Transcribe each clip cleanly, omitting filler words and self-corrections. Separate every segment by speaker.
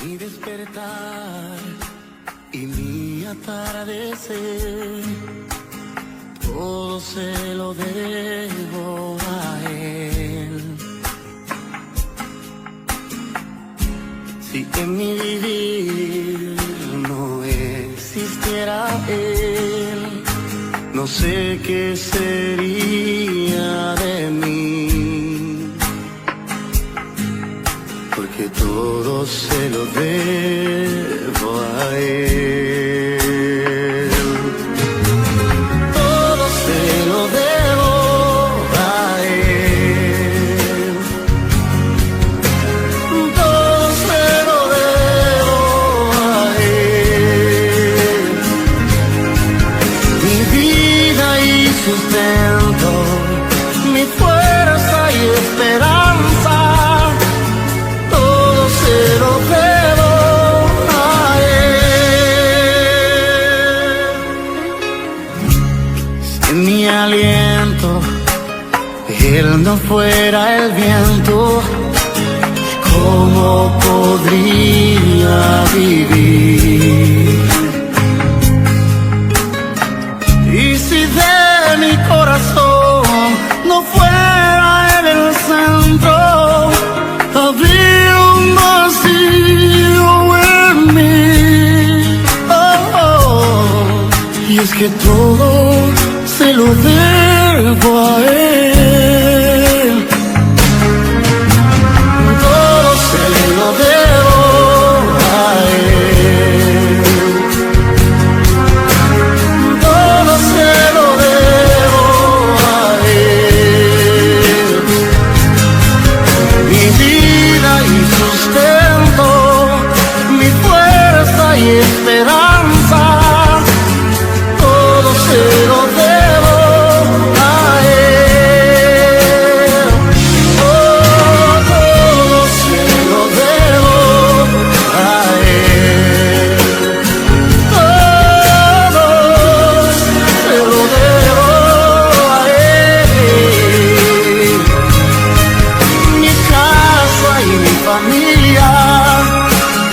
Speaker 1: Mi despertar y mi atardecer, todo se lo debo a él. Si en mi vivir no existiera él, no sé qué sería de mí, porque todo se lo debo a él. Todo se lo debo a él. Todo se lo debo a él. Mi vida y sustento, mi fuerza y esperanza, todo se lo debo a él. Si mi aliento él no fuera el viento, ¿cómo podría vivir? Y si de mi corazón no fuera él el centro, habría un vacío en mí. Oh, oh. Y es que todo se lo debo a él. Todo se lo debo a él. Todo se lo debo a él. Mi vida y sustento, mi fuerza y esperanza, todo se lo debo a él. Oh, todo se lo debo a él. Todo se lo debo a él. Mi casa y mi familia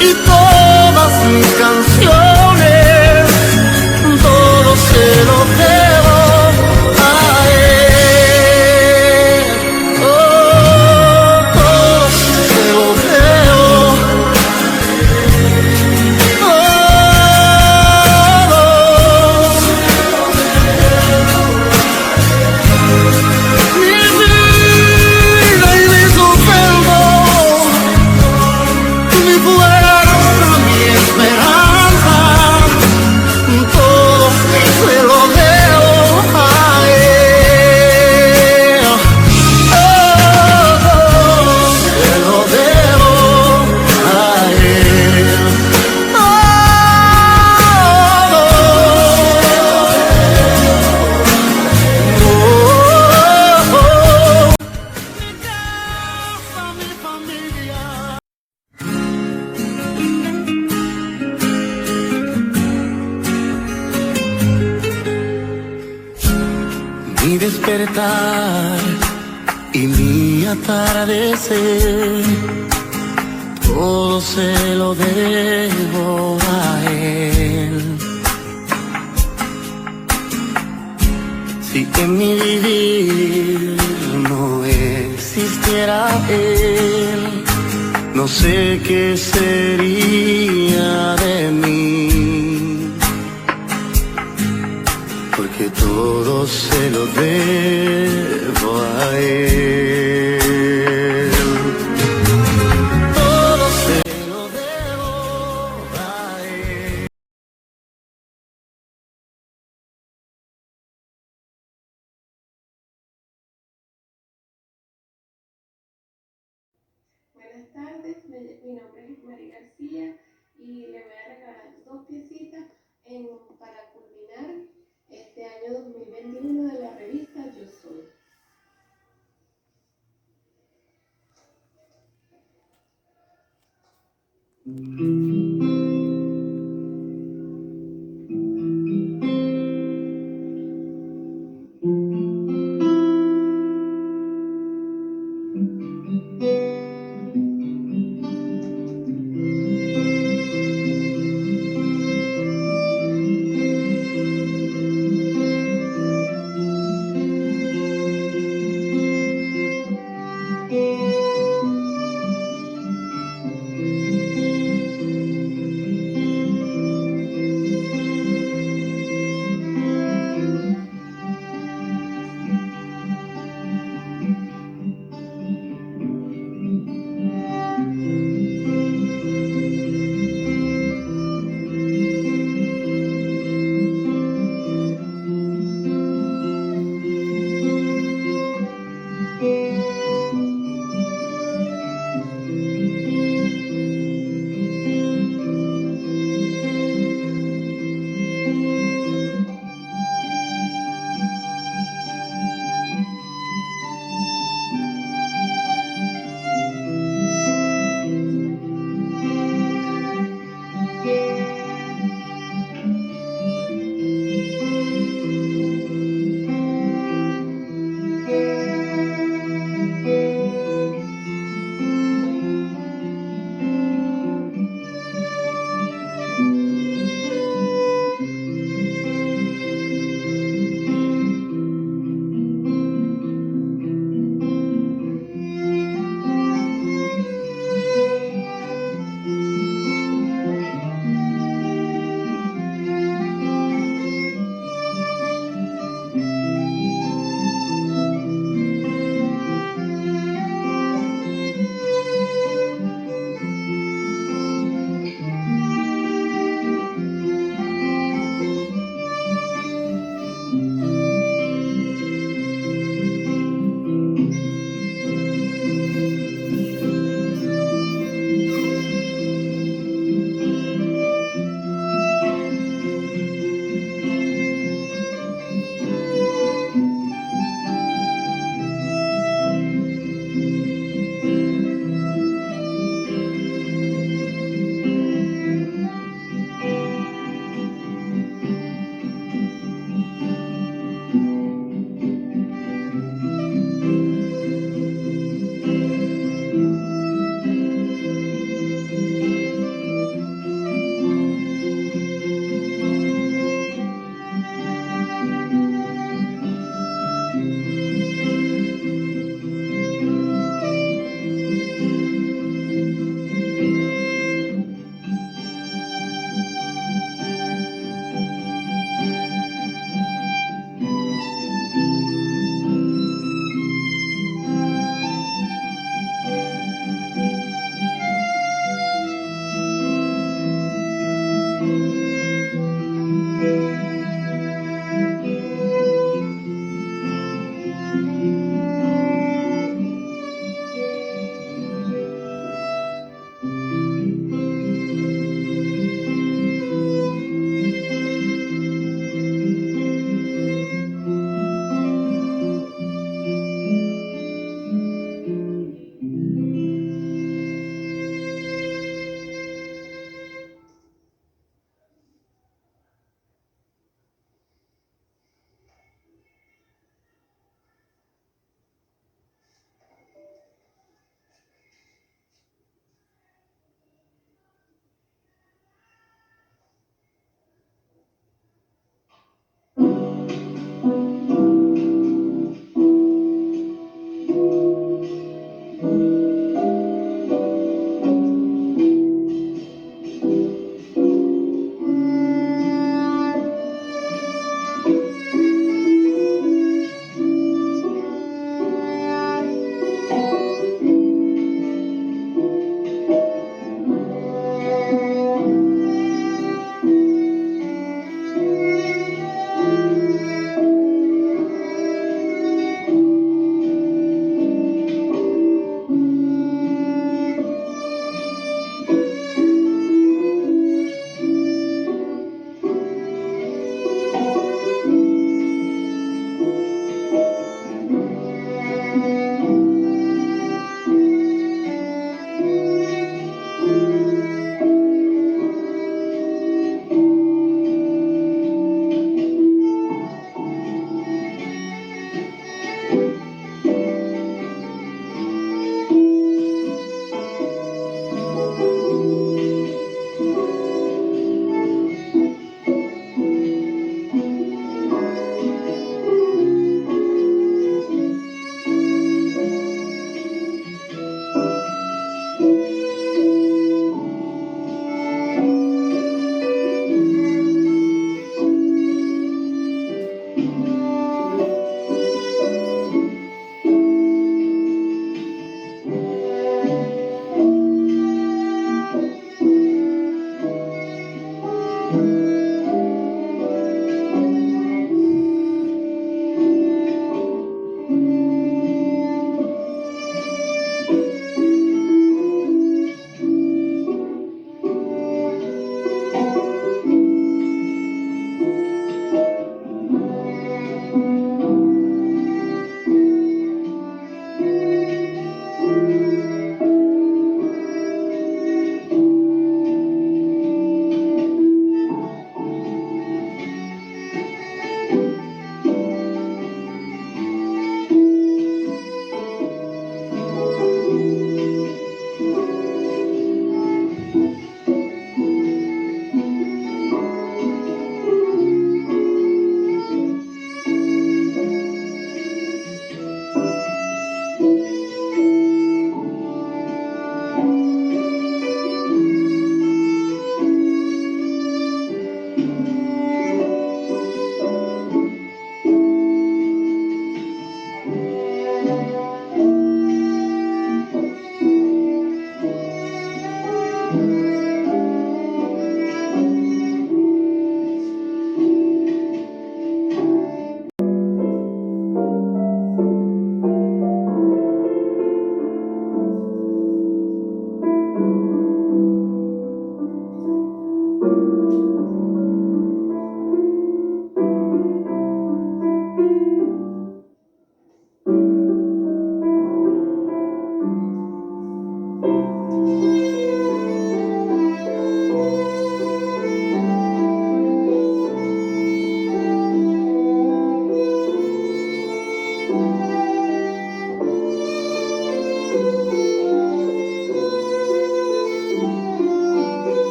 Speaker 1: y todas mis canciones, todo se lo debo a él. Oh, todo se lo debo. Mi vida y mi sustento, mi fuerza, mi esperanza, todo se lo debo a él. Todo se lo debo a él. Mi casa, mi familia. Mi despertar y mi atardecer, todo se lo debo a él. Si en mi vivir no existiera él, no sé qué sería de mí, porque todo se lo debo a él. Todo se lo debo a él.
Speaker 2: Buenas tardes, mi nombre es Mari García y le voy a regalar dos piecitas para culminar este año 2021 de la revista Yo Soy.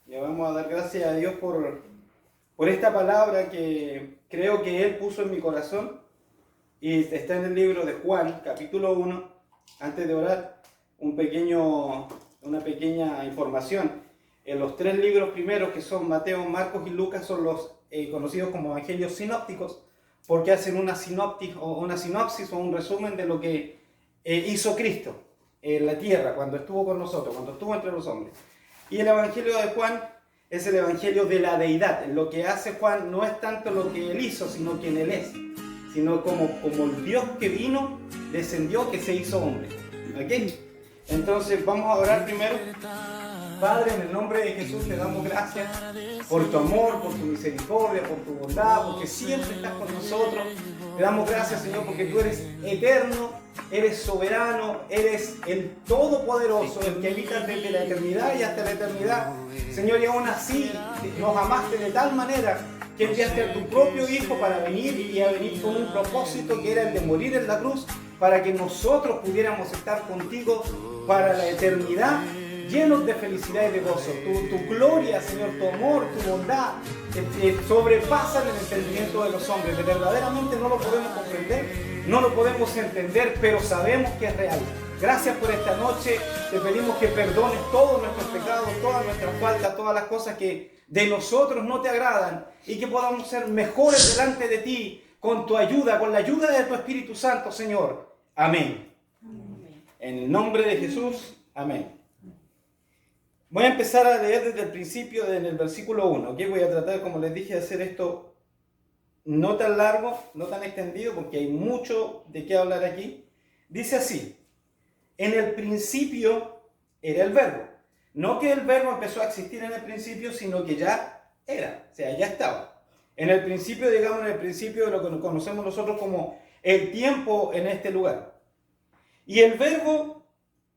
Speaker 3: Le vamos a dar gracias a Dios por esta palabra que creo que Él puso en mi corazón y está en el libro de Juan, capítulo 1. Antes de orar, una pequeña información. En los tres libros primeros, que son Mateo, Marcos y Lucas, son los conocidos como evangelios sinópticos, porque hacen una sinopsis o un resumen de lo que hizo Cristo en la tierra, cuando estuvo con nosotros, cuando estuvo entre los hombres. Y el evangelio de Juan es el evangelio de la deidad. Lo que hace Juan no es tanto lo que él hizo, sino quien él es, sino como el Dios que vino, descendió, que se hizo hombre. ¿Okay? Entonces vamos a orar primero. Padre, en el nombre de Jesús te damos gracias por tu amor, por tu misericordia, por tu bondad, porque siempre estás con nosotros. Te damos gracias, Señor, porque tú eres eterno, eres soberano, eres el todopoderoso, el que habita desde la eternidad y hasta la eternidad. Señor, y aún así nos amaste de tal manera que enviaste a tu propio Hijo para venir y a venir con un propósito que era el de morir en la cruz para que nosotros pudiéramos estar contigo para la eternidad, llenos de felicidad y de gozo. Tu gloria, Señor, tu amor, tu bondad sobrepasan el entendimiento de los hombres. Verdaderamente no lo podemos comprender, no lo podemos entender, pero sabemos que es real. Gracias por esta noche. Te pedimos que perdones todos nuestros pecados, todas nuestras faltas, todas las cosas que de nosotros no te agradan y que podamos ser mejores delante de ti con tu ayuda, con la ayuda de tu Espíritu Santo, Señor. Amén. Amén. En el nombre de Jesús, amén. Voy a empezar a leer desde el principio, en el versículo 1. ¿Okay? Voy a tratar, como les dije, de hacer esto no tan largo, no tan extendido, porque hay mucho de qué hablar aquí. Dice así: en el principio era el verbo. No que el verbo empezó a existir en el principio, sino que ya era, o sea, ya estaba. En el principio, digamos, en el principio de lo que conocemos nosotros como el tiempo en este lugar. Y el verbo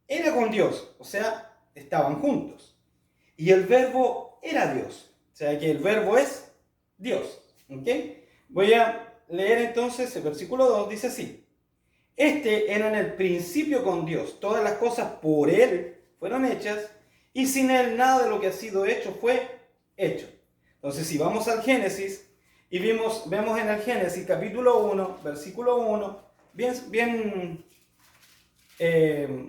Speaker 3: era con Dios, o sea, estaban juntos. Y el verbo era Dios, o sea, que el verbo es Dios. ¿Okay? Voy a leer entonces el versículo 2, dice así: este era en el principio con Dios, todas las cosas por Él fueron hechas, y sin Él nada de lo que ha sido hecho fue hecho. Entonces, si vamos al Génesis y vemos en el Génesis capítulo 1, versículo 1, bien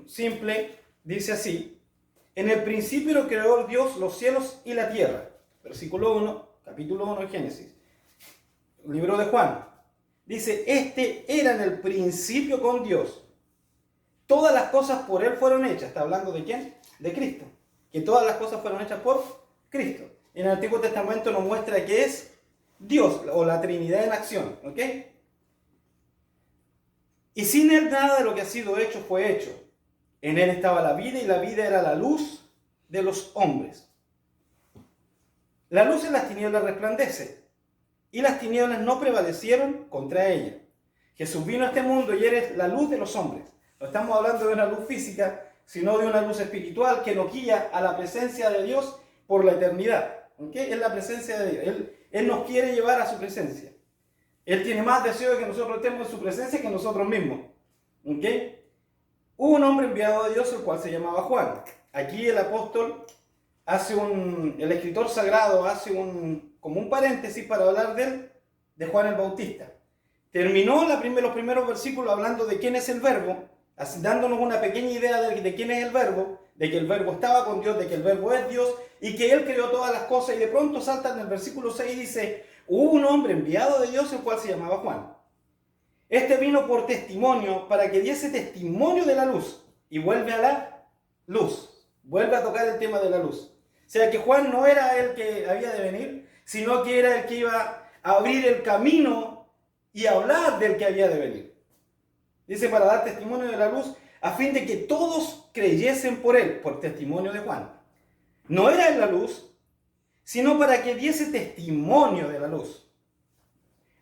Speaker 3: simple, dice así: en el principio lo creó Dios los cielos y la tierra. Versículo 1, capítulo 1 de Génesis. Libro de Juan. Dice, este era en el principio con Dios. Todas las cosas por Él fueron hechas. ¿Está hablando de quién? De Cristo. Que todas las cosas fueron hechas por Cristo. En el Antiguo Testamento nos muestra que es Dios o la Trinidad en acción. ¿Ok? Y sin Él nada de lo que ha sido hecho fue hecho. En Él estaba la vida y la vida era la luz de los hombres. La luz en las tinieblas resplandece y las tinieblas no prevalecieron contra ella. Jesús vino a este mundo y eres la luz de los hombres. No estamos hablando de una luz física, sino de una luz espiritual que nos guía a la presencia de Dios por la eternidad. ¿Okay? Es la presencia de Dios. Él nos quiere llevar a su presencia. Él tiene más deseo de que nosotros estemos en su presencia que nosotros mismos. ¿Okay? Hubo un hombre enviado de Dios, el cual se llamaba Juan. Aquí el apóstol el escritor sagrado hace como un paréntesis para hablar de Juan el Bautista. Terminó los primeros versículos hablando de quién es el verbo, dándonos una pequeña idea de quién es el verbo, de que el verbo estaba con Dios, de que el verbo es Dios y que Él creó todas las cosas. Y de pronto salta en el versículo 6 y dice, hubo un hombre enviado de Dios, el cual se llamaba Juan. Este vino por testimonio para que diese testimonio de la luz y vuelve a la luz, vuelve a tocar el tema de la luz. O sea que Juan no era el que había de venir, sino que era el que iba a abrir el camino y hablar del que había de venir. Dice, para dar testimonio de la luz, a fin de que todos creyesen por él, por testimonio de Juan. No era él la luz, sino para que diese testimonio de la luz.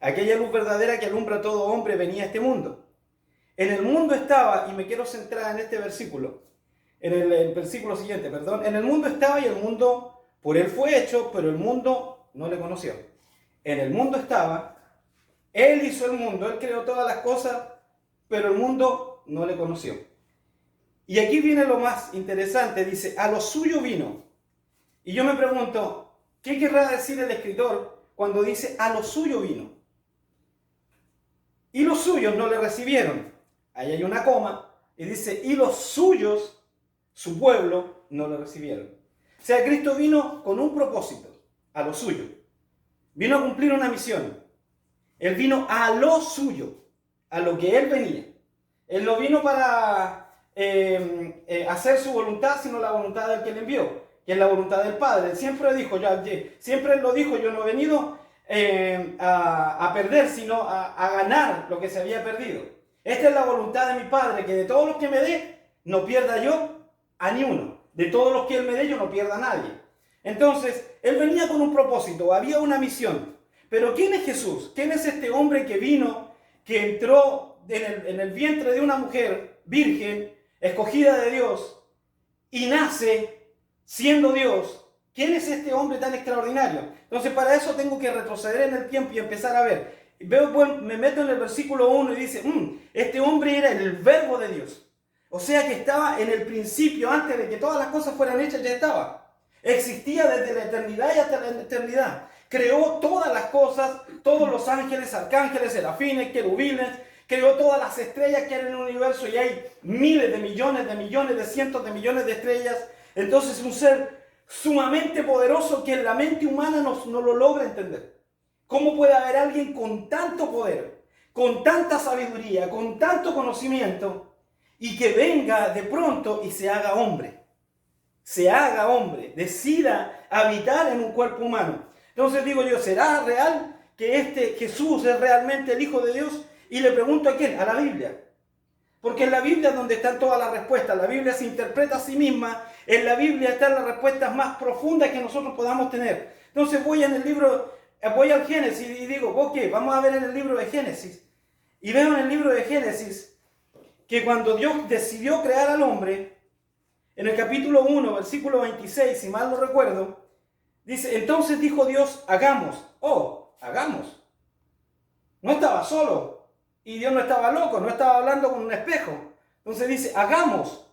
Speaker 3: Aquella luz verdadera que alumbra a todo hombre venía a este mundo. En el mundo estaba, y me quiero centrar en este versículo, en el versículo siguiente, perdón. En el mundo estaba y el mundo por él fue hecho, pero el mundo no le conoció. En el mundo estaba, él hizo el mundo, él creó todas las cosas, pero el mundo no le conoció. Y aquí viene lo más interesante, dice, a lo suyo vino. Y yo me pregunto, ¿qué querrá decir el escritor cuando dice a lo suyo vino? Y los suyos no le recibieron. Ahí hay una coma y dice, y los suyos, su pueblo, no le recibieron. O sea, Cristo vino con un propósito, a lo suyo. Vino a cumplir una misión. Él vino a lo suyo, a lo que Él venía. Él no vino para hacer su voluntad, sino la voluntad del que le envió, que es la voluntad del Padre. Él siempre dijo, siempre Él lo dijo, yo no he venido a perder, sino a ganar lo que se había perdido. Esta es la voluntad de mi Padre, que de todos los que me dé, no pierda yo a ni uno. De todos los que Él me dé, yo no pierda a nadie. Entonces, Él venía con un propósito, había una misión. Pero ¿quién es Jesús? ¿Quién es este hombre que vino, que entró en el vientre de una mujer virgen, escogida de Dios, y nace siendo Dios? ¿Quién es este hombre tan extraordinario? Entonces, para eso tengo que retroceder en el tiempo y empezar a ver. Me meto en el versículo 1 y dice, este hombre era el verbo de Dios. O sea que estaba en el principio, antes de que todas las cosas fueran hechas, ya estaba. Existía desde la eternidad y hasta la eternidad. Creó todas las cosas, todos los ángeles, arcángeles, serafines, querubines. Creó todas las estrellas que hay en el universo y hay miles de millones, de cientos de millones de estrellas. Entonces, un ser sumamente poderoso que la mente humana no lo logra entender. ¿Cómo puede haber alguien con tanto poder, con tanta sabiduría, con tanto conocimiento, y que venga de pronto y se haga hombre? Se haga hombre, decida habitar en un cuerpo humano. Entonces digo yo, ¿será real que este Jesús es realmente el Hijo de Dios? Y le pregunto a quién, a la Biblia. Porque en la Biblia es donde están todas las respuestas. La Biblia se interpreta a sí misma. En la Biblia están las respuestas más profundas que nosotros podamos tener. Entonces voy al Génesis y digo, ok, vamos a ver en el libro de Génesis. Y veo en el libro de Génesis que cuando Dios decidió crear al hombre, en el capítulo 1, versículo 26, si mal no recuerdo, dice, entonces dijo Dios, hagamos. Hagamos. No estaba solo. Y Dios no estaba loco, no estaba hablando con un espejo. Entonces dice, hagamos.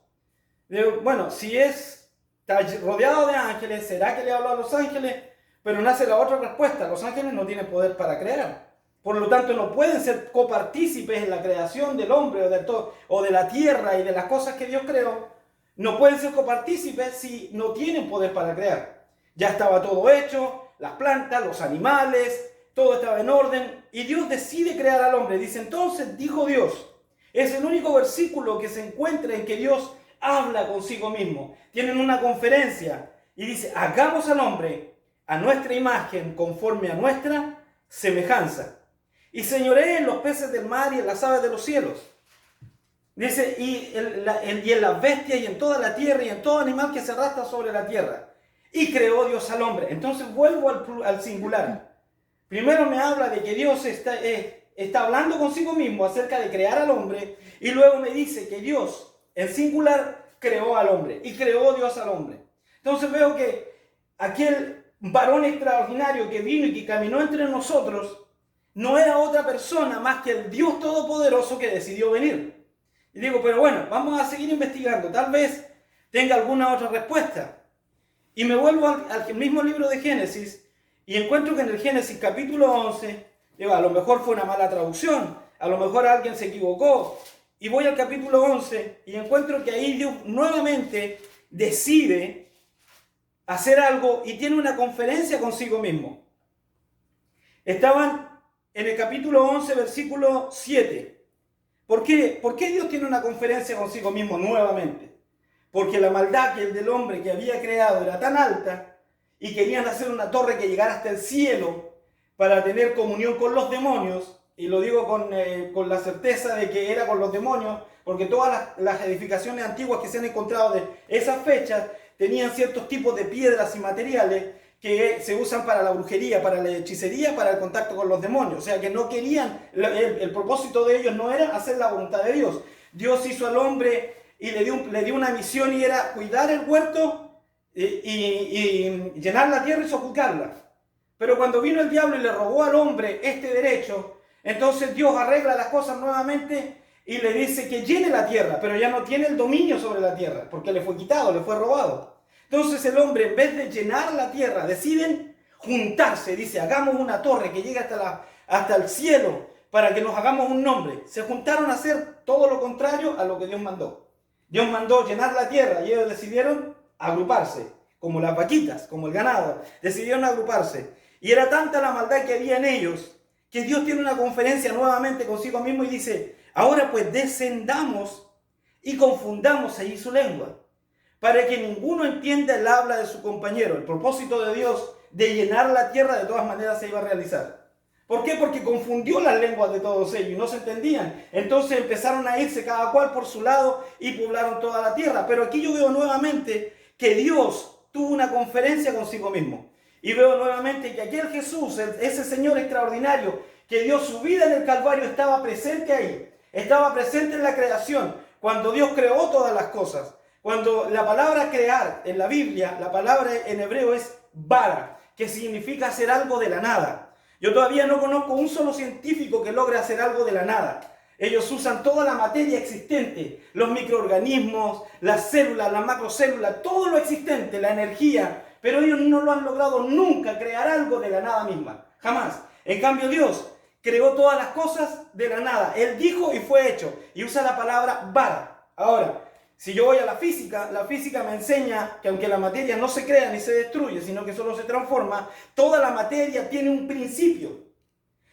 Speaker 3: Bueno, si está rodeado de ángeles, ¿será que le habló a los ángeles? Pero nace la otra respuesta, los ángeles no tienen poder para crear. Por lo tanto, no pueden ser copartícipes en la creación del hombre o de la tierra y de las cosas que Dios creó. No pueden ser copartícipes si no tienen poder para crear. Ya estaba todo hecho, las plantas, los animales, todo estaba en orden. Y Dios decide crear al hombre. Dice, entonces dijo Dios. Es el único versículo que se encuentra en que Dios habla consigo mismo. Tienen una conferencia y dice, hagamos al hombre a nuestra imagen conforme a nuestra semejanza. Y señoree en los peces del mar y en las aves de los cielos. Dice, y en las bestias y en toda la tierra y en todo animal que se arrastra sobre la tierra. Y creó Dios al hombre. Entonces vuelvo al singular. Primero me habla de que Dios está hablando consigo mismo acerca de crear al hombre. Y luego me dice que Dios, en singular, creó al hombre. Y creó Dios al hombre. Entonces veo que aquel varón extraordinario que vino y que caminó entre nosotros no era otra persona más que el Dios Todopoderoso que decidió venir. Y digo, pero bueno, vamos a seguir investigando. Tal vez tenga alguna otra respuesta. Y me vuelvo al mismo libro de Génesis y encuentro que en el Génesis capítulo 11, digo, a lo mejor fue una mala traducción, a lo mejor alguien se equivocó. Y voy al capítulo 11 y encuentro que ahí Dios nuevamente decide hacer algo y tiene una conferencia consigo mismo. Estaban en el capítulo 11, versículo 7. ¿Por qué Dios tiene una conferencia consigo mismo nuevamente? Porque la maldad del hombre que había creado era tan alta y querían hacer una torre que llegara hasta el cielo para tener comunión con los demonios. Y lo digo con la certeza de que era con los demonios, porque todas las edificaciones antiguas que se han encontrado de esas fechas tenían ciertos tipos de piedras y materiales que se usan para la brujería, para la hechicería, para el contacto con los demonios. O sea que no querían, el propósito de ellos no era hacer la voluntad de Dios. Dios hizo al hombre y le dio una misión y era cuidar el huerto y llenar la tierra y sojuzgarla. Pero cuando vino el diablo y le robó al hombre este derecho, entonces Dios arregla las cosas nuevamente y le dice que llene la tierra, pero ya no tiene el dominio sobre la tierra, porque le fue quitado, le fue robado. Entonces el hombre, en vez de llenar la tierra, deciden juntarse. Dice, hagamos una torre que llegue hasta el cielo para que nos hagamos un nombre. Se juntaron a hacer todo lo contrario a lo que Dios mandó. Dios mandó llenar la tierra y ellos decidieron agruparse, como las vaquitas, como el ganado. Decidieron agruparse. Y era tanta la maldad que había en ellos que Dios tiene una conferencia nuevamente consigo mismo y dice, ahora pues descendamos y confundamos allí su lengua, para que ninguno entienda el habla de su compañero. El propósito de Dios de llenar la tierra de todas maneras se iba a realizar. ¿Por qué? Porque confundió las lenguas de todos ellos y no se entendían. Entonces empezaron a irse cada cual por su lado y poblaron toda la tierra. Pero aquí yo veo nuevamente que Dios tuvo una conferencia consigo mismo. Y veo nuevamente que aquel Jesús, ese Señor extraordinario, que dio su vida en el Calvario, estaba presente ahí. Estaba presente en la creación, cuando Dios creó todas las cosas. Cuando la palabra crear en la Biblia, la palabra en hebreo es bara, que significa hacer algo de la nada. Yo todavía no conozco un solo científico que logre hacer algo de la nada. Ellos usan toda la materia existente, los microorganismos, las células, las macrocélulas, todo lo existente, la energía, pero ellos no lo han logrado nunca crear algo de la nada misma, jamás. En cambio Dios creó todas las cosas de la nada. Él dijo y fue hecho, y usa la palabra bara. Ahora, si yo voy a la física me enseña que aunque la materia no se crea ni se destruye, sino que solo se transforma, toda la materia tiene un principio.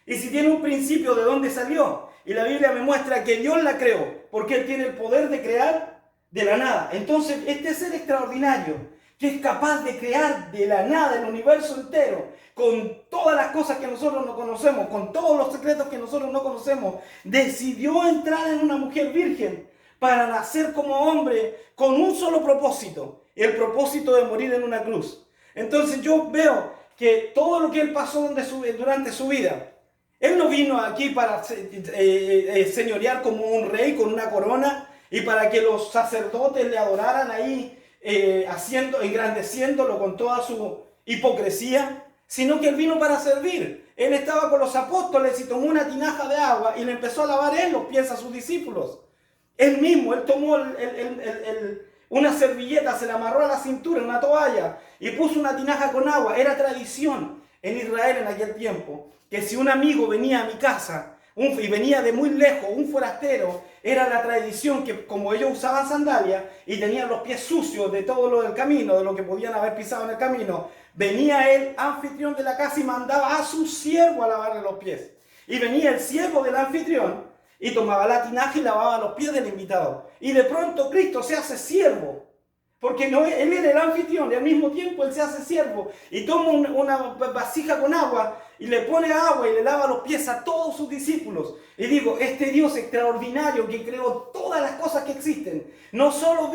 Speaker 3: Y si tiene un principio, ¿de dónde salió? Y la Biblia me muestra que Dios la creó, porque Él tiene el poder de crear de la nada. Entonces, este ser extraordinario, que es capaz de crear de la nada el universo entero, con todas las cosas que nosotros no conocemos, con todos los secretos que nosotros no conocemos, decidió entrar en una mujer virgen, para nacer como hombre con un solo propósito, el propósito de morir en una cruz. Entonces yo veo que todo lo que Él pasó durante su vida, Él no vino aquí para señorear como un rey con una corona y para que los sacerdotes le adoraran ahí, engrandeciéndolo con toda su hipocresía, sino que Él vino para servir. Él estaba con los apóstoles y tomó una tinaja de agua y le empezó a lavar Él los pies a sus discípulos. Él mismo, Él tomó una servilleta, se la amarró a la cintura, una toalla, y puso una tinaja con agua. Era tradición en Israel en aquel tiempo, que si un amigo venía a mi casa, y venía de muy lejos, un forastero, era la tradición que como ellos usaban sandalias y tenían los pies sucios de todo lo del camino, de lo que podían haber pisado en el camino, venía el anfitrión de la casa y mandaba a su siervo a lavarle los pies. Y venía el siervo del anfitrión y tomaba la tinaja y lavaba los pies del invitado. Y de pronto Cristo se hace siervo. Porque no, Él era el anfitrión y al mismo tiempo Él se hace siervo. Y toma una vasija con agua y le pone agua y le lava los pies a todos sus discípulos. Y digo, este Dios extraordinario que creó todas las cosas que existen, no solo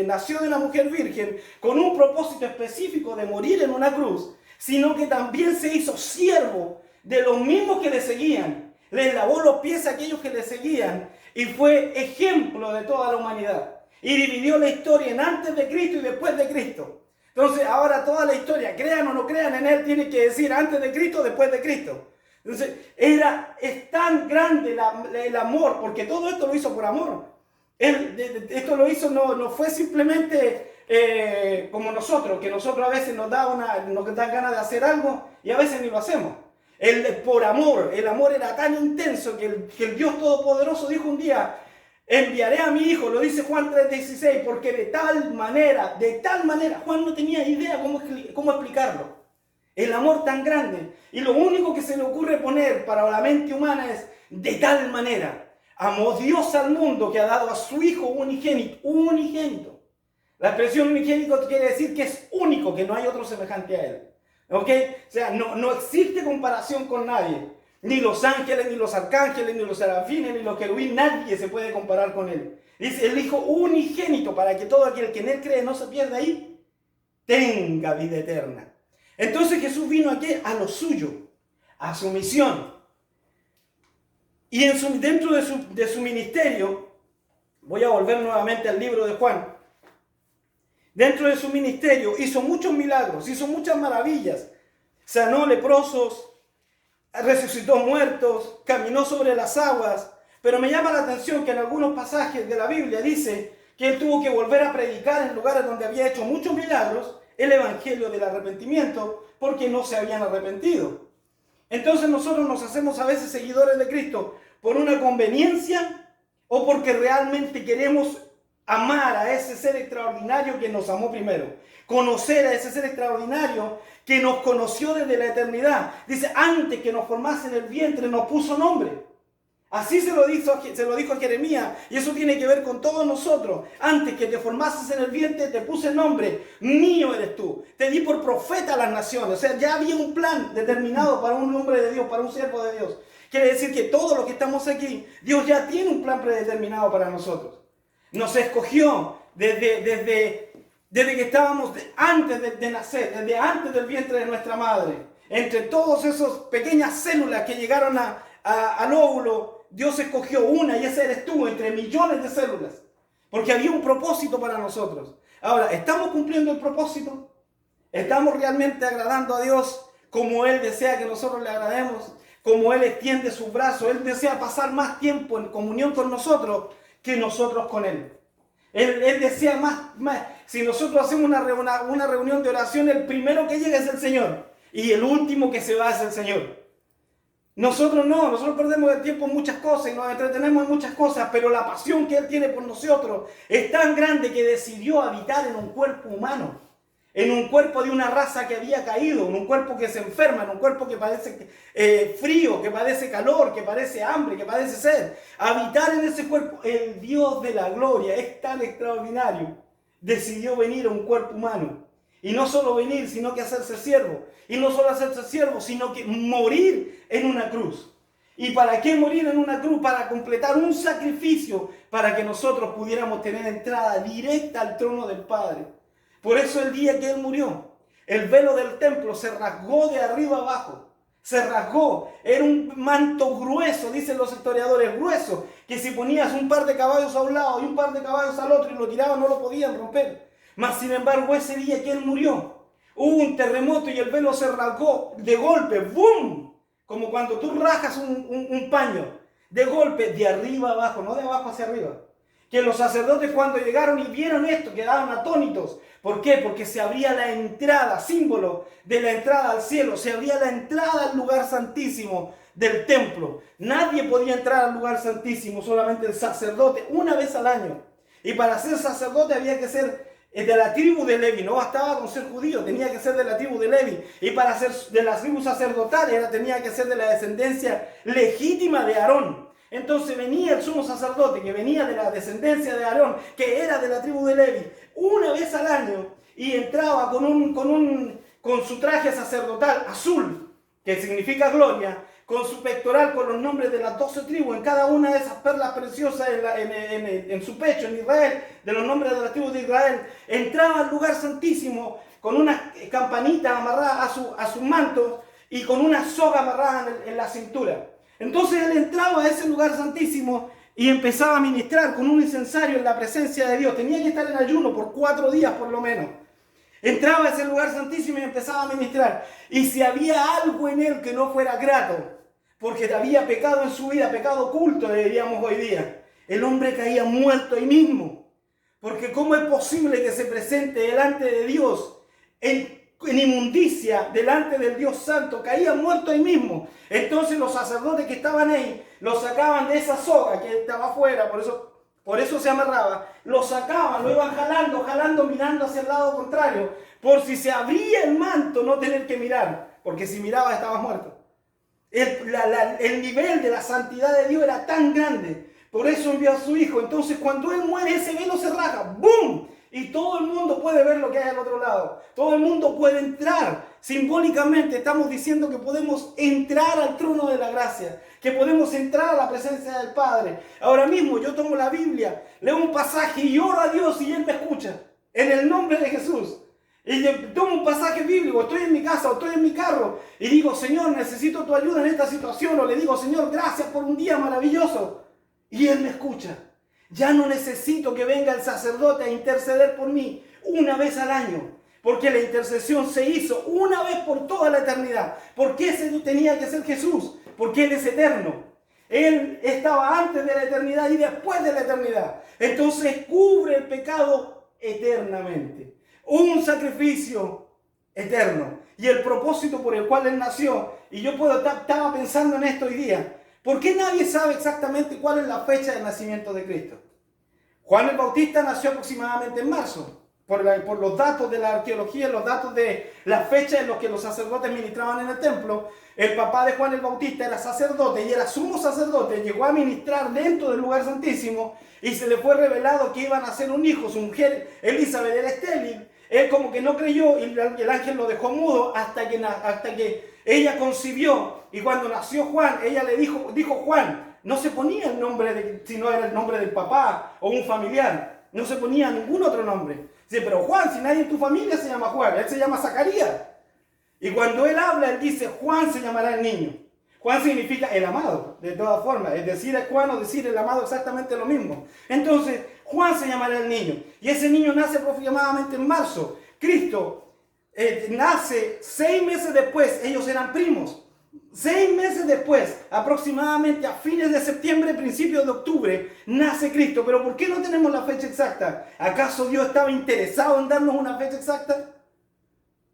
Speaker 3: nació de una mujer virgen con un propósito específico de morir en una cruz, sino que también se hizo siervo de los mismos que le seguían. Les lavó los pies a aquellos que le seguían y fue ejemplo de toda la humanidad. Y dividió la historia en antes de Cristo y después de Cristo. Entonces ahora toda la historia, crean o no crean en Él, tiene que decir antes de Cristo, después de Cristo. Entonces es tan grande el amor, porque todo esto lo hizo por amor. Esto lo hizo, no fue simplemente como nosotros, que nosotros a veces nos dan ganas de hacer algo y a veces ni lo hacemos. Por amor, el amor era tan intenso que el Dios Todopoderoso dijo un día: enviaré a mi hijo, lo dice Juan 3:16, porque de tal manera, Juan no tenía idea cómo explicarlo. El amor tan grande. Y lo único que se le ocurre poner para la mente humana es de tal manera. Amó Dios al mundo que ha dado a su hijo unigénito. La expresión unigénito quiere decir que es único, que no hay otro semejante a Él. ¿Ok? O sea, no existe comparación con nadie. Ni los ángeles, ni los arcángeles, ni los serafines, ni los querubín, nadie se puede comparar con Él. Dice el Hijo unigénito para que todo aquel que en Él cree no se pierda y tenga vida eterna. Entonces Jesús vino aquí a lo suyo, a su misión. Y dentro de su ministerio, voy a volver nuevamente al libro de Juan. Dentro de su ministerio hizo muchos milagros, hizo muchas maravillas. Sanó leprosos, resucitó muertos, caminó sobre las aguas. Pero me llama la atención que en algunos pasajes de la Biblia dice que Él tuvo que volver a predicar en lugares donde había hecho muchos milagros el evangelio del arrepentimiento porque no se habían arrepentido. Entonces nosotros nos hacemos a veces seguidores de Cristo por una conveniencia o porque realmente queremos amar a ese ser extraordinario que nos amó primero. Conocer a ese ser extraordinario que nos conoció desde la eternidad. Dice, antes que nos formase en el vientre nos puso nombre. Así se lo dijo a Jeremías, y eso tiene que ver con todos nosotros. Antes que te formases en el vientre, te puse el nombre, mío eres tú. Te di por profeta a las naciones. O sea, ya había un plan determinado para un hombre de Dios, para un siervo de Dios. Quiere decir que todos los que estamos aquí, Dios ya tiene un plan predeterminado para nosotros. Nos escogió desde que estábamos antes de nacer, desde antes del vientre de nuestra madre. Entre todas esas pequeñas células que llegaron al óvulo, Dios escogió una, y esa eres tú, entre millones de células. Porque había un propósito para nosotros. Ahora, ¿estamos cumpliendo el propósito? ¿Estamos realmente agradando a Dios como Él desea que nosotros le agrademos? Como Él extiende sus brazos, Él desea pasar más tiempo en comunión con nosotros que nosotros con Él. Él desea más. Si nosotros hacemos una reunión de oración, el primero que llega es el Señor, y el último que se va es el Señor. Nosotros no, nosotros perdemos el tiempo en muchas cosas y nos entretenemos en muchas cosas, pero la pasión que Él tiene por nosotros es tan grande que decidió habitar en un cuerpo humano, en un cuerpo de una raza que había caído, en un cuerpo que se enferma, en un cuerpo que padece frío, que padece calor, que padece hambre, que padece sed. Habitar en ese cuerpo, el Dios de la gloria es tan extraordinario. Decidió venir a un cuerpo humano. Y no solo venir, sino que hacerse siervo. Y no solo hacerse siervo, sino que morir en una cruz. ¿Y para qué morir en una cruz? Para completar un sacrificio para que nosotros pudiéramos tener entrada directa al trono del Padre. Por eso el día que Él murió, el velo del templo se rasgó de arriba abajo. Se rasgó. Era un manto grueso, dicen los historiadores, grueso, que si ponías un par de caballos a un lado y un par de caballos al otro y lo tiraban, no lo podían romper. Mas sin embargo, ese día que Él murió, hubo un terremoto y el velo se rasgó de golpe, ¡boom! Como cuando tú rajas un paño, de golpe, de arriba abajo, no de abajo hacia arriba. Que los sacerdotes, cuando llegaron y vieron esto, quedaron atónitos. ¿Por qué? Porque se abría la entrada, símbolo de la entrada al cielo, se abría la entrada al lugar santísimo del templo. Nadie podía entrar al lugar santísimo, solamente el sacerdote, una vez al año. Y para ser sacerdote había que ser de la tribu de Levi, no bastaba con ser judío, tenía que ser de la tribu de Levi. Y para ser de la tribu sacerdotal tenía que ser de la descendencia legítima de Aarón. Entonces venía el sumo sacerdote, que venía de la descendencia de Aarón, que era de la tribu de Levi, una vez al año, y entraba con su traje sacerdotal azul, que significa gloria, con su pectoral, con los nombres de las 12 tribus, en cada una de esas perlas preciosas en su pecho, en Israel, de los nombres de las tribus de Israel. Entraba al lugar santísimo con una campanita amarrada a su manto y con una soga amarrada en la cintura. Entonces Él entraba a ese lugar santísimo y empezaba a ministrar con un incensario en la presencia de Dios. Tenía que estar en ayuno por 4 días por lo menos. Entraba a ese lugar santísimo y empezaba a ministrar. Y si había algo en Él que no fuera grato, porque había pecado en su vida, pecado oculto, le diríamos hoy día, el hombre caía muerto ahí mismo. Porque ¿cómo es posible que se presente delante de Dios en inmundicia, delante del Dios Santo? Caía muerto ahí mismo. Entonces los sacerdotes que estaban ahí, lo sacaban de esa soga que estaba afuera, por eso se amarraba, lo sacaban, lo iban jalando, mirando hacia el lado contrario, por si se abría el manto, no tener que mirar, porque si mirabas estabas muerto. El nivel de la santidad de Dios era tan grande, por eso envió a su Hijo. Entonces cuando Él muere, ese velo se rasga, ¡boom! Y todo el mundo puede ver lo que hay al otro lado. Todo el mundo puede entrar. Simbólicamente estamos diciendo que podemos entrar al trono de la gracia, que podemos entrar a la presencia del Padre. Ahora mismo yo tomo la Biblia, leo un pasaje y oro a Dios y Él me escucha. En el nombre de Jesús. Y yo tomo un pasaje bíblico, estoy en mi casa o estoy en mi carro y digo, Señor, necesito tu ayuda en esta situación. O le digo, Señor, gracias por un día maravilloso. Y Él me escucha. Ya no necesito que venga el sacerdote a interceder por mí una vez al año, porque la intercesión se hizo una vez por toda la eternidad. ¿Por qué tenía que ser Jesús? Porque Él es eterno. Él estaba antes de la eternidad y después de la eternidad. Entonces cubre el pecado eternamente. Un sacrificio eterno. Y el propósito por el cual Él nació. Y yo estaba pensando en esto hoy día. ¿Por qué nadie sabe exactamente cuál es la fecha del nacimiento de Cristo? Juan el Bautista nació aproximadamente en marzo. por los datos de la arqueología, los datos de la fecha en los que los sacerdotes ministraban en el templo. El papá de Juan el Bautista era sacerdote y era sumo sacerdote, llegó a ministrar dentro del lugar santísimo y se le fue revelado que iban a hacer un hijo. Su mujer Elizabeth era estéril. Él como que no creyó y el ángel lo dejó mudo hasta que ella concibió. Y cuando nació Juan, ella le dijo Juan. No se ponía el nombre si no era el nombre del papá o un familiar. No se ponía ningún otro nombre. Dice, pero Juan, si nadie en tu familia se llama Juan, él se llama Zacarías. Y cuando él habla, él dice, Juan se llamará el niño. Juan significa el amado, de todas formas. Es decir, Juan o decir el amado exactamente lo mismo. Entonces, Juan se llamará el niño. Y ese niño nace aproximadamente en marzo. Cristo nace 6 meses después. Ellos eran primos. 6 meses después, aproximadamente a fines de septiembre, principios de octubre, nace Cristo. Pero ¿por qué no tenemos la fecha exacta? ¿Acaso Dios estaba interesado en darnos una fecha exacta?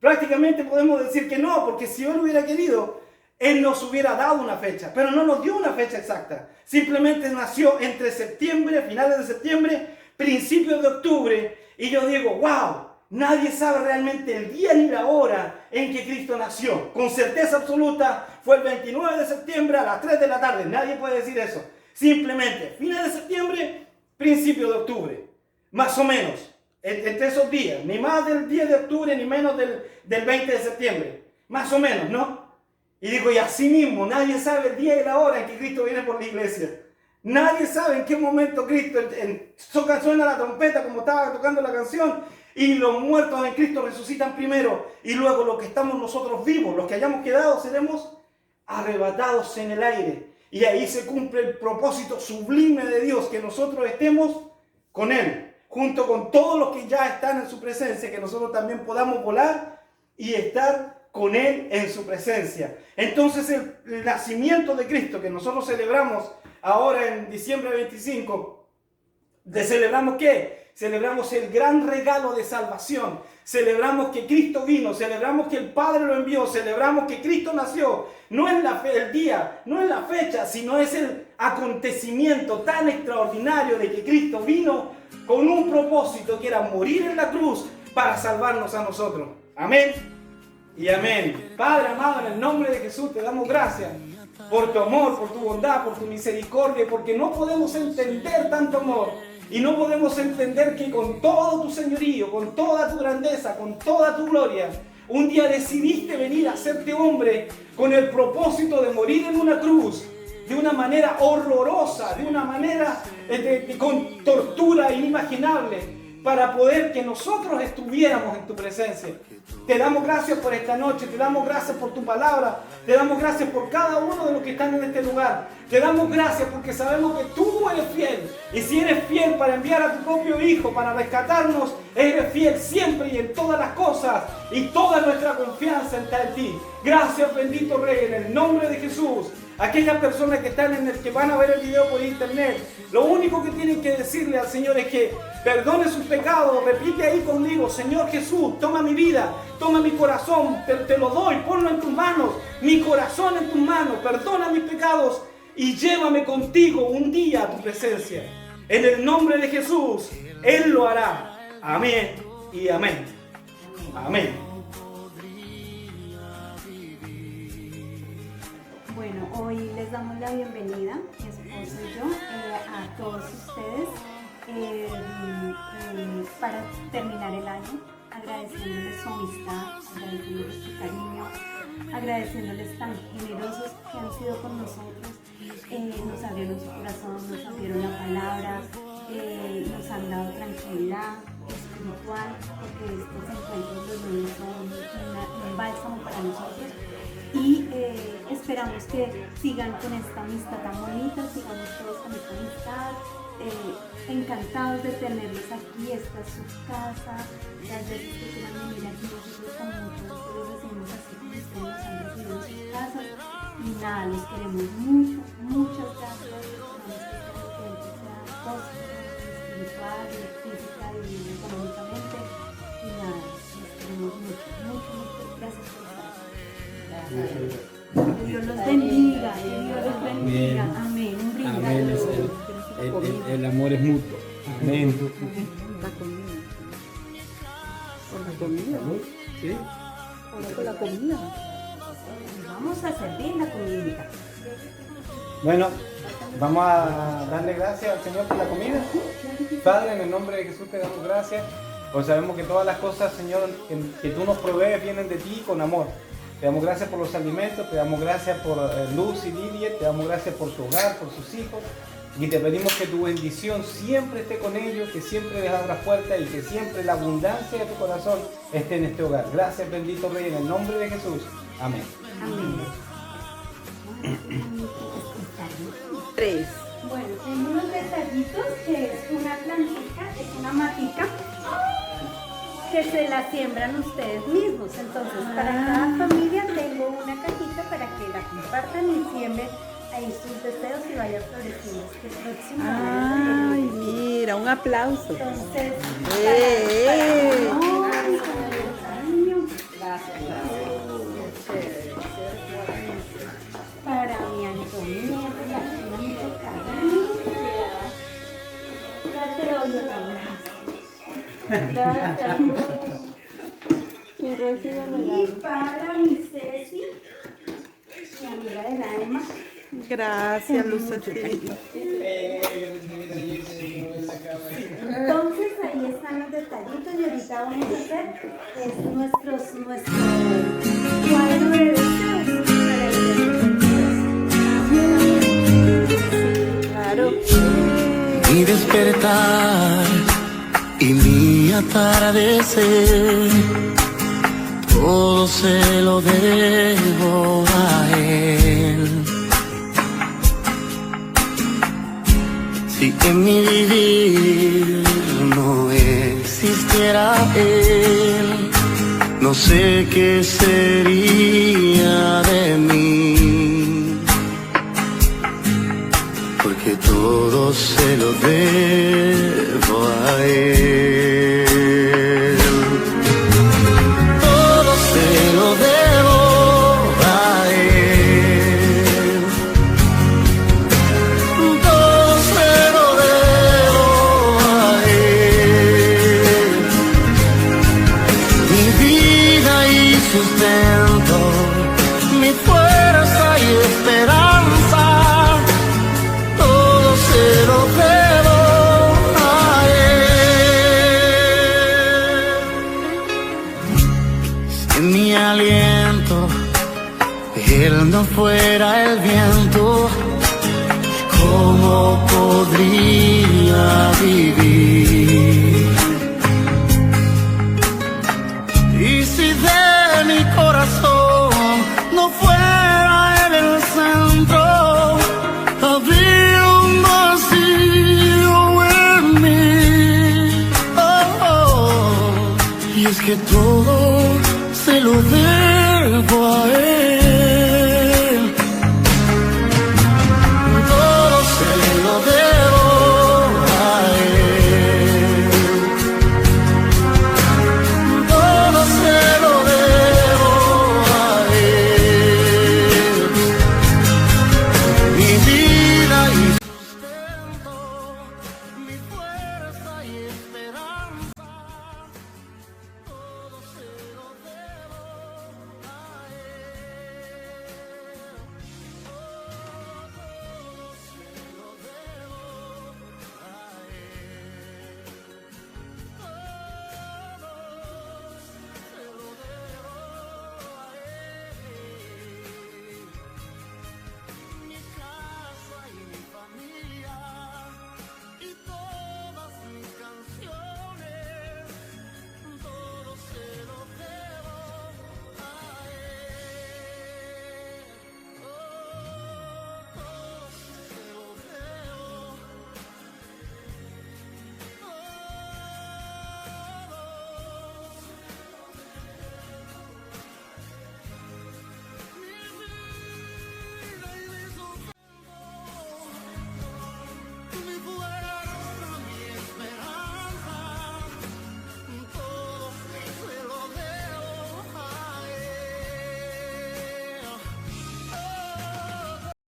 Speaker 3: Prácticamente podemos decir que no, porque si Él hubiera querido, Él nos hubiera dado una fecha, pero no nos dio una fecha exacta. Simplemente nació entre septiembre, finales de septiembre, principios de octubre. Y yo digo, wow, nadie sabe realmente el día ni la hora en que Cristo nació. Con certeza absoluta, fue el 29 de septiembre a las 3 de la tarde. Nadie puede decir eso. Simplemente, finales de septiembre, principios de octubre. Más o menos, entre esos días. Ni más del 10 de octubre, ni menos del 20 de septiembre. Más o menos, ¿no? Y digo, y así mismo, nadie sabe el día y la hora en que Cristo viene por la iglesia. Nadie sabe en qué momento Cristo, suena la trompeta como estaba tocando la canción, y los muertos en Cristo resucitan primero, y luego los que estamos nosotros vivos, los que hayamos quedado, seremos arrebatados en el aire. Y ahí se cumple el propósito sublime de Dios, que nosotros estemos con Él, junto con todos los que ya están en su presencia, que nosotros también podamos volar y estar con Él en su presencia. Entonces el nacimiento de Cristo que nosotros celebramos ahora en diciembre 25, ¿celebramos qué? Celebramos el gran regalo de salvación. Celebramos que Cristo vino, celebramos que el Padre lo envió, celebramos que Cristo nació. No es el día, no es la fecha, sino es el acontecimiento tan extraordinario de que Cristo vino con un propósito que era morir en la cruz para salvarnos a nosotros. Amén y amén. Padre amado, en el nombre de Jesús te damos gracias por tu amor, por tu bondad, por tu misericordia, porque no podemos entender tanto amor y no podemos entender que con todo tu señorío, con toda tu grandeza, con toda tu gloria, un día decidiste venir a hacerte hombre con el propósito de morir en una cruz de una manera horrorosa, de una manera con tortura inimaginable, para poder que nosotros estuviéramos en tu presencia. Te damos gracias por esta noche, te damos gracias por tu palabra, te damos gracias por cada uno de los que están en este lugar. Te damos gracias porque sabemos que tú eres fiel. Y si eres fiel para enviar a tu propio Hijo, para rescatarnos, eres fiel siempre y en todas las cosas. Y toda nuestra confianza está en ti. Gracias, bendito Rey, en el nombre de Jesús. Aquellas personas que están que van a ver el video por internet, lo único que tienen que decirle al Señor es que perdone sus pecados. Repite ahí conmigo: Señor Jesús, toma mi vida, toma mi corazón, te lo doy, ponlo en tus manos, mi corazón en tus manos, perdona mis pecados y llévame contigo un día a tu presencia. En el nombre de Jesús, Él lo hará. Amén y amén. Amén.
Speaker 4: Bueno, hoy les damos la bienvenida, mi esposo y yo, a todos ustedes para terminar el año, agradeciéndoles su amistad, agradeciéndoles su cariño, agradeciéndoles tan generosos que han sido con nosotros. Nos abrieron su corazón, nos abrieron la palabra, nos han dado tranquilidad espiritual, porque estos encuentros los niños son un bálsamo para nosotros. Y esperamos que sigan con esta amistad tan bonita, sigamos todos con esta amistad, encantados de tenerlos aquí. Esta es su casa. Las veces que quieran venir aquí, nosotros con mucho gusto los recibimos así como ustedes nos han recibido en sus casas. Y nada, los queremos mucho, muchas gracias. Esperamos que este sea próspero, espiritual, física y económicamente. Y nada, los queremos mucho, mucho, mucho. Gracias por estar aquí. Que Dios los bendiga, que Dios los bendiga. Amén. Un brindis.
Speaker 1: Amén. El amor es mutuo. Amén. comida. Sí.
Speaker 4: Ahora con la comida. Vamos a servir la comida.
Speaker 3: Bueno, vamos a darle gracias al Señor por la comida. Padre, en el nombre de Jesús te damos gracias. Pues sabemos que todas las cosas, Señor, que tú nos provees vienen de ti con amor. Te damos gracias por los alimentos, te damos gracias por Luz y Lidia, te damos gracias por su hogar, por sus hijos. Y te pedimos que tu bendición siempre esté con ellos, que siempre les abras puertas y que siempre la abundancia de tu corazón esté en este hogar. Gracias, bendito Rey, en el nombre de Jesús. Amén.
Speaker 4: Amén.
Speaker 5: 3.
Speaker 4: Bueno, tengo unos detallitos que es una plantita, es una matica que se la siembran ustedes mismos. Entonces, para cada familia tengo una cajita para que la compartan y siembren ahí sus deseos y vaya floreciendo este próximo año.
Speaker 5: Ay, mira, un aplauso.
Speaker 4: Entonces,
Speaker 5: ¡Eh!
Speaker 4: para mi Antonieta, la que mucho cariño. Ya te doy otro abrazo. Y para mi Ceci, mi amiga del alma.
Speaker 5: Gracias, Lucecita.
Speaker 4: Entonces ahí están los detallitos y ahorita vamos a hacer nuestro cuadro de deseos para el día.
Speaker 5: Claro.
Speaker 1: Mi despertar y mi atardecer, todo se lo debo a Él. Si en mi vivir no existiera Él, no sé qué sería de mí, porque todo se lo debo a Él. Todo se lo debo a Él. Todo se lo debo a Él. Mi vida y sustento, mi fuerza y esperanza, todo se lo debo a Él. Si en mi aliento Él no fuera el viento, ¿cómo podría vivir? Y si de mi corazón no fuera Él el centro, habría un vacío en mí. Oh, oh. Y es que todo se lo debo